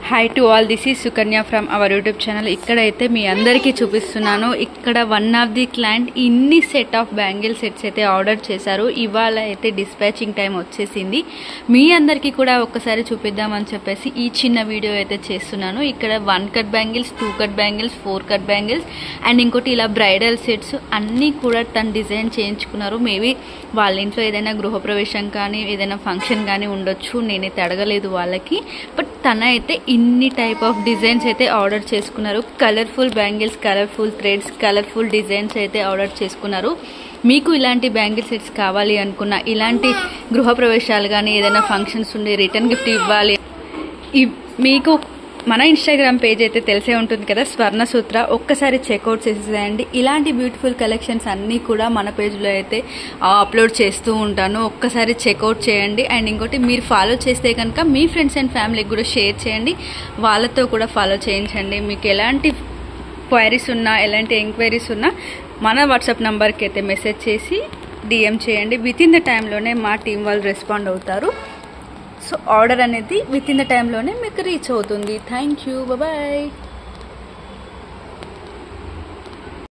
Hi to all, this is Sukanya from our YouTube channel. ఇక్కడైతే మీ అందరికీ చూపిస్తున్నాను. ఇక్కడ వన్ ఆఫ్ ది క్లయింట్ ఇన్ని సెట్ ఆఫ్ బ్యాంగిల్ సెట్స్ అయితే ఆర్డర్ చేశారు. ఇవాళ అయితే డిస్పాచింగ్ టైం వచ్చేసింది. మీ అందరికీ కూడా ఒక్కసారి చూపిద్దామని చెప్పేసి ఈ చిన్న వీడియో అయితే చేస్తున్నాను. ఇక్కడ 1 cut bangles, 2 cut bangles, 4 cut bangles and ఇంకోటి ఇలా బ్రైడల్ సెట్స్ అన్నీ కూడా తను డిజైన్ చేయించుకున్నారు. మేబీ వాళ్ళ ఇంట్లో ఏదైనా గృహప్రవేశం కానీ ఏదైనా ఫంక్షన్ కానీ ఉండొచ్చు. నేనైతే అడగలేదు వాళ్ళకి. బట్ తన అయితే ఇన్ని టైప్ ఆఫ్ డిజైన్స్ అయితే ఆర్డర్ చేసుకున్నారు. Colourful bangles, colourful threads, colourful designs అయితే ఆర్డర్ చేసుకున్నారు. మీకు ఇలాంటి బ్యాంగిల్ సెట్స్ కావాలి అనుకున్నా, ఇలాంటి గృహప్రవేశాలు కానీ ఏదైనా ఫంక్షన్స్ ఉండి రిటర్న్ గిఫ్ట్ ఇవ్వాలి, మీకు మన ఇన్స్టాగ్రామ్ పేజ్ అయితే తెలిసే ఉంటుంది కదా, స్వర్ణ సూత్ర. ఒక్కసారి చెక్అవుట్ చేసేసేయండి. ఇలాంటి బ్యూటిఫుల్ కలెక్షన్స్ అన్నీ కూడా మన పేజ్లో అయితే అప్లోడ్ చేస్తూ ఉంటాను. ఒక్కసారి చెక్అవుట్ చేయండి. అండ్ ఇంకోటి, మీరు ఫాలో చేస్తే కనుక మీ ఫ్రెండ్స్ అండ్ ఫ్యామిలీకి కూడా షేర్ చేయండి. వాళ్ళతో కూడా ఫాలో చేయించండి. మీకు ఎలాంటి క్వైరీస్ ఉన్నా, ఎలాంటి ఎంక్వైరీస్ ఉన్నా మన వాట్సాప్ నెంబర్కి అయితే మెసేజ్ చేసి డిఎం చేయండి. విత్ ఇన్ ద టైంలోనే మా టీం వాళ్ళు రెస్పాండ్ అవుతారు. సో ఆర్డర్ అనేది విత్ ఇన్ ద టైంలోనే మీకు రీచ్ అవుతుంది. Thank you, bye.